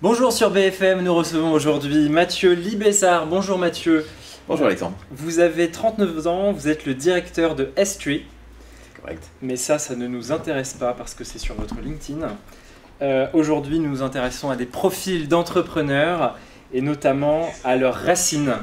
Bonjour sur BFM, nous recevons aujourd'hui Mathieu Libessard. Bonjour Mathieu. Bonjour Alexandre. Vous avez 39 ans, vous êtes le directeur de S3. Correct. Mais ça ne nous intéresse pas parce que c'est sur votre LinkedIn. Aujourd'hui, nous nous intéressons à des profils d'entrepreneurs et notamment à leurs racines,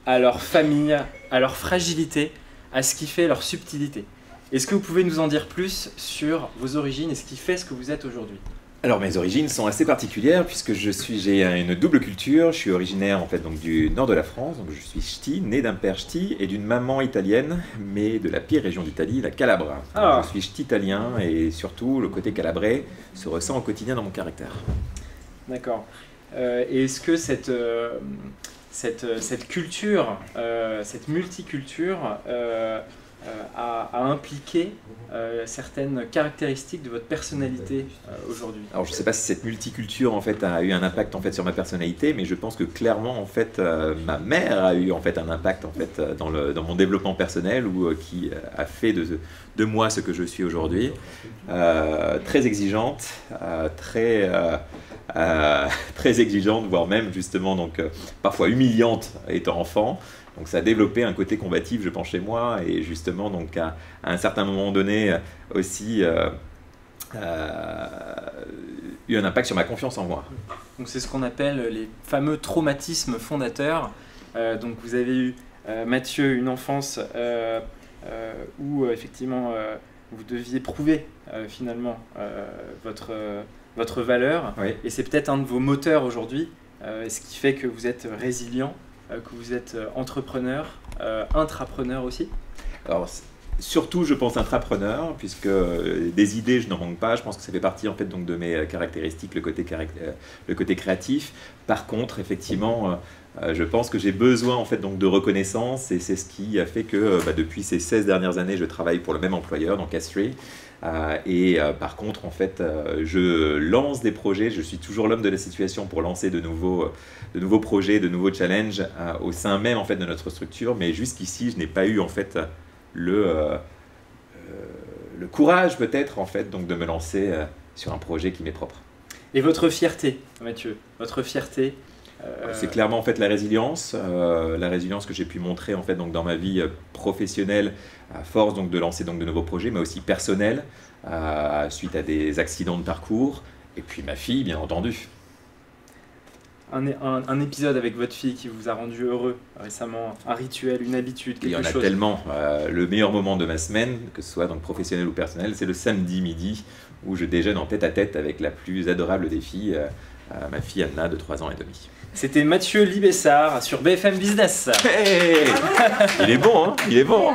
à leur famille, à leur fragilité, à ce qui fait leur subtilité. Est-ce que vous pouvez nous en dire plus sur vos origines et ce qui fait ce que vous êtes aujourd'hui ? Alors mes origines sont assez particulières puisque j'ai une double culture. Je suis originaire en fait donc du nord de la France, donc je suis ch'ti, né d'un père ch'ti et d'une maman italienne, mais de la pire région d'Italie, la Calabre. Ah. Je suis ch'ti-italien et surtout le côté calabrais se ressent au quotidien dans mon caractère. D'accord. Et est-ce que cette culture, cette multiculture a impliqué certaines caractéristiques de votre personnalité aujourd'hui? Alors je ne sais pas si cette multiculture en fait a eu un impact en fait sur ma personnalité, mais je pense que clairement en fait ma mère a eu en fait un impact en fait dans mon développement personnel ou qui a fait de moi ce que je suis aujourd'hui. Très exigeante, très exigeante, voire même justement donc parfois humiliante étant enfant. Donc ça a développé un côté combatif, je pense, chez moi, et justement donc à un certain moment donné aussi eu un impact sur ma confiance en moi. Donc c'est ce qu'on appelle les fameux traumatismes fondateurs. Donc vous avez eu, Mathieu, une enfance où effectivement vous deviez prouver finalement votre valeur, Oui. et c'est peut-être un de vos moteurs aujourd'hui, ce qui fait que vous êtes résilient, que vous êtes entrepreneur, intrapreneur aussi. Alors, surtout, je pense intrapreneur, puisque des idées, je n'en manque pas. Je pense que ça fait partie en fait donc de mes caractéristiques, le côté créatif. Par contre, effectivement, je pense que j'ai besoin en fait donc de reconnaissance, et c'est ce qui a fait que depuis ces 16 dernières années, je travaille pour le même employeur, donc S3. Par contre, en fait, je lance des projets. Je suis toujours l'homme de la situation pour lancer de nouveaux projets, de nouveaux challenges au sein même en fait de notre structure. Mais jusqu'ici, je n'ai pas eu en fait le courage peut-être en fait donc de me lancer sur un projet qui m'est propre. Et votre fierté, Mathieu, votre fierté? C'est clairement en fait la résilience que j'ai pu montrer en fait donc dans ma vie professionnelle à force donc de lancer donc de nouveaux projets, mais aussi personnels suite à des accidents de parcours, et puis ma fille bien entendu. Un épisode avec votre fille qui vous a rendu heureux récemment, un rituel, une habitude, quelque chose? Il y en a tellement. Le meilleur moment de ma semaine, que ce soit donc professionnel ou personnel, c'est le samedi midi où je déjeune en tête-à-tête avec la plus adorable des filles, ma fille Anna de 3 ans et demi. C'était Mathieu Libessard sur BFM Business. Hey, il est bon, hein? Il est bon.